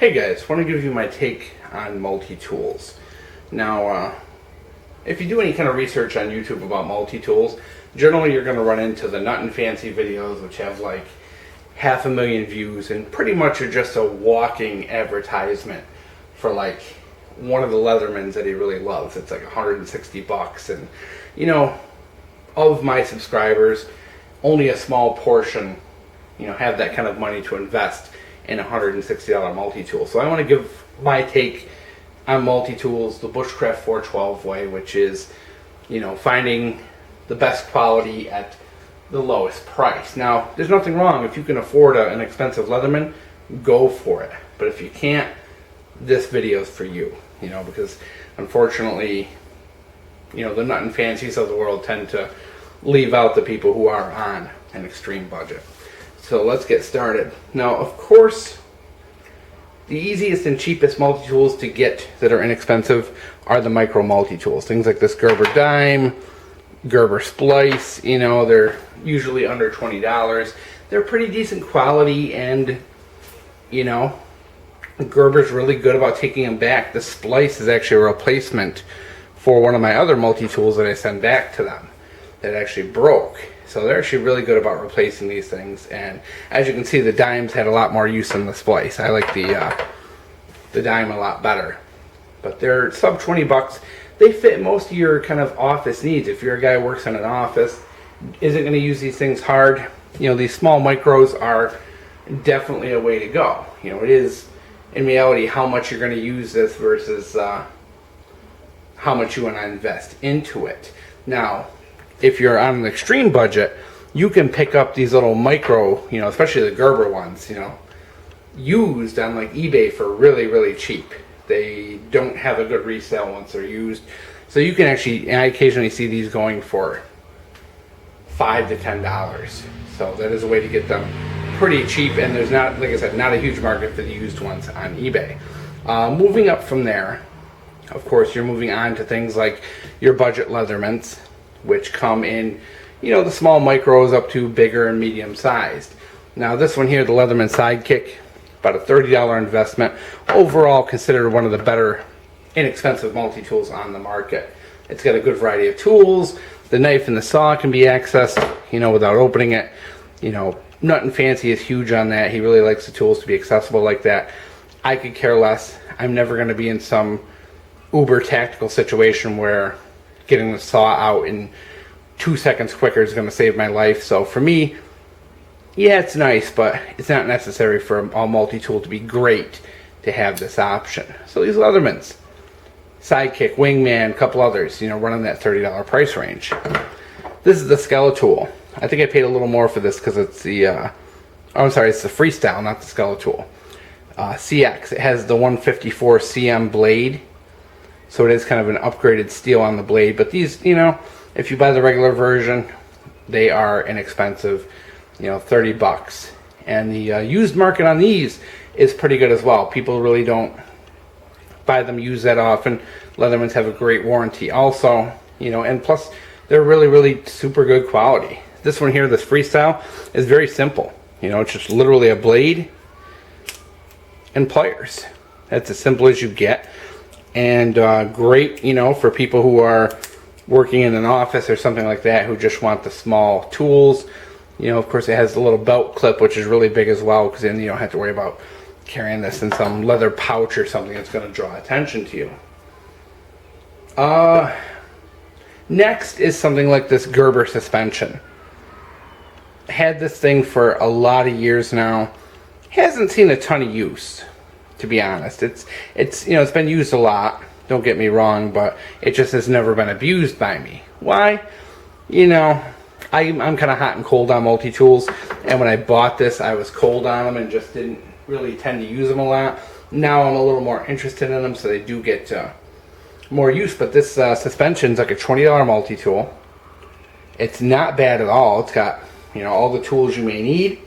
Hey guys, want to give you my take on multi-tools. Now, if you do any kind of research on YouTube about multi-tools, generally you're going to run into the nut and fancy videos which have like 500,000 views and pretty much are just a walking advertisement for like one of the Leathermans that he really loves. It's like 160 bucks, and you know, of my subscribers, only a small portion, have that kind of money to invest in a $160 multi-tool. So I want to give my take on multi-tools the Bushcraft 412 way, which is, finding the best quality at the lowest price. Now, there's nothing wrong if you can afford an expensive Leatherman, go for it. But if you can't, this video is for you, because unfortunately, the nut and fancies of the world tend to leave out the people who are on an extreme budget. So let's get started. Now, of course, the easiest and cheapest multi-tools to get that are inexpensive are the micro multi-tools. Things like this Gerber dime, Gerber Splice, they're usually under $20. They're pretty decent quality, and, Gerber's really good about taking them back. The Splice is actually a replacement for one of my other multi-tools that I send back to them that actually broke. So they're actually really good about replacing these things, and as you can see, the dimes had a lot more use than the Splice. I like the dime a lot better, but they're sub 20 bucks. They fit most of your kind of office needs. If you're a guy who works in an office, isn't going to use these things hard, these small micros are definitely a way to go. It is in reality how much you're going to use this versus how much you want to invest into it. Now, if you're on an extreme budget, you can pick up these little micro, especially the Gerber ones, used on like eBay for really, really cheap. They don't have a good resale once they're used. So you can actually, I occasionally see these going for $5 to $10. So that is a way to get them pretty cheap, and there's not, like I said, not a huge market for the used ones on eBay. Moving up from there, of course, you're moving on to things like your budget Leathermans, which come in, the small micros up to bigger and medium sized. Now this one here, the Leatherman Sidekick, about a $30 investment. Overall considered one of the better inexpensive multi-tools on the market. It's got a good variety of tools. The knife and the saw can be accessed, without opening it. Nut and Fancy is huge on that. He really likes the tools to be accessible like that. I could care less. I'm never going to be in some uber tactical situation where getting the saw out in 2 seconds quicker is going to save my life. So for me, yeah, it's nice, but it's not necessary for a multi-tool to be great to have this option. So these Leathermans, Sidekick, Wingman, a couple others, running that $30 price range. This is the Skeletool. I think I paid a little more for this because it's the, it's the Freestyle, not the Skeletool. CX, it has the 154 CM blade. So it is kind of an upgraded steel on the blade. But these, if you buy the regular version, they are inexpensive, 30 bucks. And the used market on these is pretty good as well. People really don't buy them used that often. Leathermans have a great warranty also, and plus they're really, really super good quality. This one here, this Freestyle, is very simple. It's just literally a blade and pliers. That's as simple as you get. And great, for people who are working in an office or something like that who just want the small tools. Of course, it has the little belt clip, which is really big as well, because then you don't have to worry about carrying this in some leather pouch or something that's going to draw attention to you. Next is something like this Gerber suspension. Had this thing for a lot of years now. Hasn't seen a ton of use, to be honest. It's it's been used a lot, don't get me wrong, but it just has never been abused by me. Why? I'm kind of hot and cold on multi-tools, and when I bought this I was cold on them and just didn't really tend to use them a lot. Now I'm a little more interested in them, so they do get more use. But this suspension's like a $20 multi-tool. It's not bad at all. It's got all the tools you may need,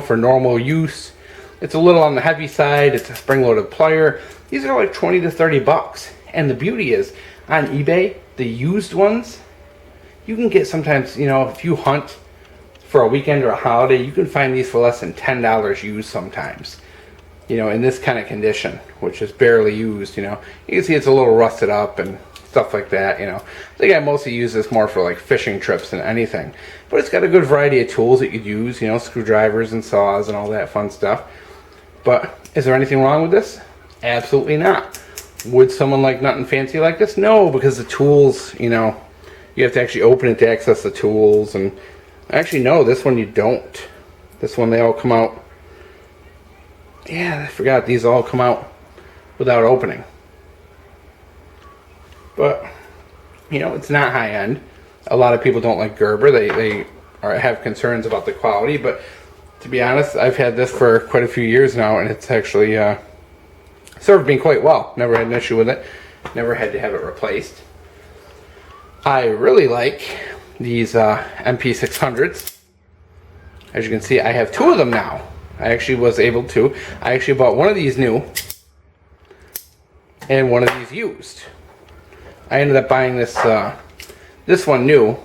for normal use. It's a little on the heavy side. It's a spring-loaded plier. These are like 20 to 30 bucks. And the beauty is, on eBay, the used ones, you can get sometimes, if you hunt for a weekend or a holiday, you can find these for less than $10 used sometimes. You know, in this kind of condition, which is barely used. You know, you can see it's a little rusted up and stuff like that. You know, I think I mostly use this more for like fishing trips than anything. But it's got a good variety of tools that you could use. You know, screwdrivers and saws and all that fun stuff. But is there anything wrong with this? Absolutely not. Would someone like nothing fancy like this? No, because the tools, you know, you have to actually open it to access the tools. And actually, no, this one you don't. This one, they all come out. Yeah, I forgot, these all come out without opening. But, you know, it's not high end. A lot of people don't like Gerber. They have concerns about the quality. But to be honest, I've had this for quite a few years now, and it's actually served me quite well. Never had an issue with it. Never had to have it replaced. I really like these MP600s. As you can see, I have 2 of them now. I actually was able to. I actually bought one of these new and one of these used. I ended up buying this this one new,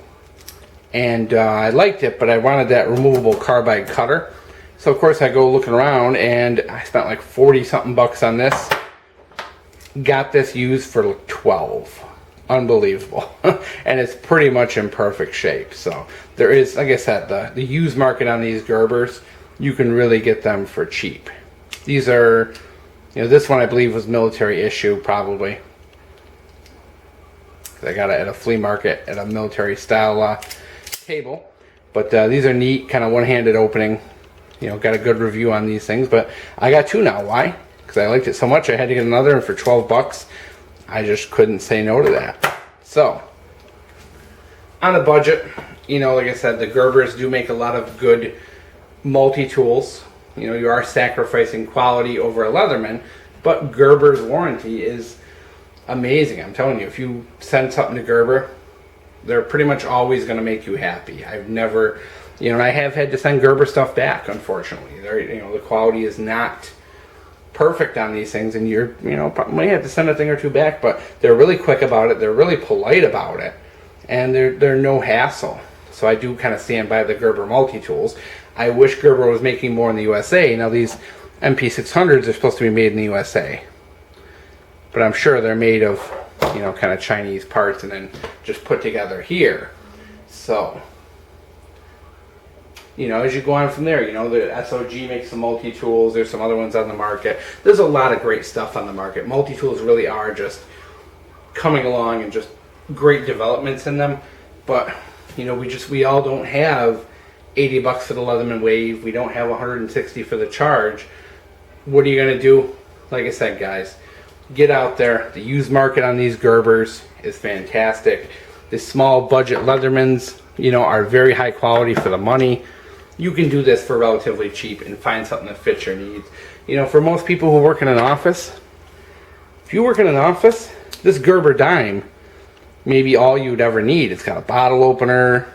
and I liked it, but I wanted that removable carbide cutter. So of course I go looking around, and I spent like 40 something bucks on this. Got this used for like 12. Unbelievable. And it's pretty much in perfect shape. So there is, like I said, the used market on these Gerbers, you can really get them for cheap. These are, you know, this one I believe was military issue probably. I got it at a flea market at a military style table. But these are neat, kind of one-handed opening. You know, got a good review on these things. But I got 2 now. Why? Because I liked it so much I had to get another, and for 12 bucks I just couldn't say no to that. So on a budget, you know, like I said, the Gerbers do make a lot of good multi-tools. You know, you are sacrificing quality over a Leatherman, but Gerber's warranty is amazing. I'm telling you, if you send something to Gerber, they're pretty much always going to make you happy. I've never, you know, and I have had to send Gerber stuff back, unfortunately. You know, the quality is not perfect on these things, and you know, might have to send a thing or 2 back, but they're really quick about it. They're really polite about it, and they're no hassle. So I do kind of stand by the Gerber multi-tools. I wish Gerber was making more in the USA. Now these MP600s are supposed to be made in the USA, but I'm sure they're made of, you know, kind of Chinese parts and then just put together here. So, you know, as you go on from there, you know, the SOG makes some multi-tools. There's some other ones on the market. There's a lot of great stuff on the market. Multi-tools really are just coming along and just great developments in them. But, you know, we all don't have 80 bucks for the Leatherman Wave. We don't have 160 for the Charge. What are you going to do? Like I said, guys, get out there. The used market on these Gerbers is fantastic. The small budget Leathermans, you know, are very high quality for the money. You can do this for relatively cheap and find something that fits your needs. You know, for most people who work in an office, if you work in an office, this Gerber dime may be all you'd ever need. It's got a bottle opener,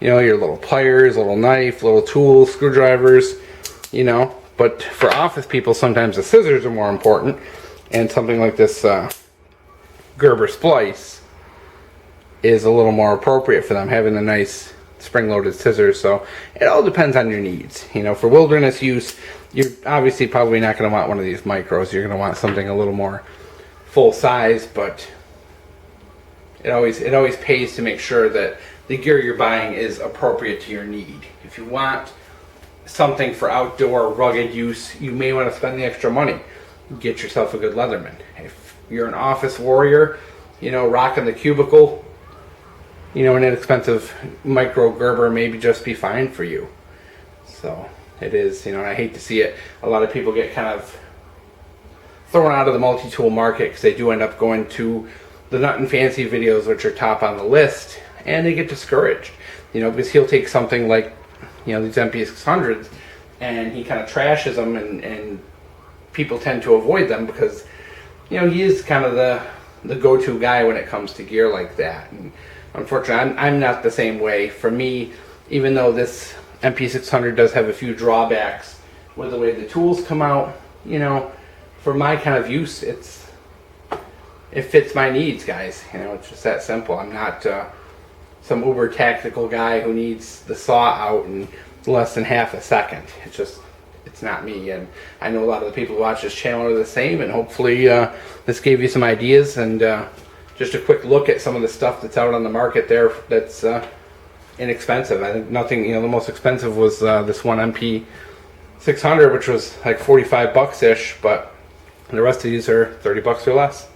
you know, your little pliers, little knife, little tools, screwdrivers, you know. But for office people, sometimes the scissors are more important. And something like this Gerber Splice is a little more appropriate for them, having the nice spring-loaded scissors. So it all depends on your needs. You know, for wilderness use, you're obviously probably not going to want one of these micros. You're going to want something a little more full size, but it always pays to make sure that the gear you're buying is appropriate to your need. If you want something for outdoor rugged use, you may want to spend the extra money. Get yourself a good Leatherman. If you're an office warrior, you know, rocking the cubicle, you know, an inexpensive micro Gerber maybe just be fine for you. So it is, you know, and I hate to see it. A lot of people get kind of thrown out of the multi-tool market because they do end up going to the Nothing Fancy videos, which are top on the list, and they get discouraged. You know, because he'll take something like, you know, these MP600s, and he kind of trashes them, and people tend to avoid them because, you know, he is kind of the go-to guy when it comes to gear like that. And unfortunately, I'm not the same way. For me, even though this MP600 does have a few drawbacks with the way the tools come out, you know, for my kind of use, it fits my needs, guys. You know, it's just that simple. I'm not some uber tactical guy who needs the saw out in less than half a second. It's not me, and I know a lot of the people who watch this channel are the same, and hopefully this gave you some ideas and just a quick look at some of the stuff that's out on the market there that's inexpensive. I think nothing, the most expensive was this one MP600, which was like 45 bucks ish, but the rest of these are 30 bucks or less.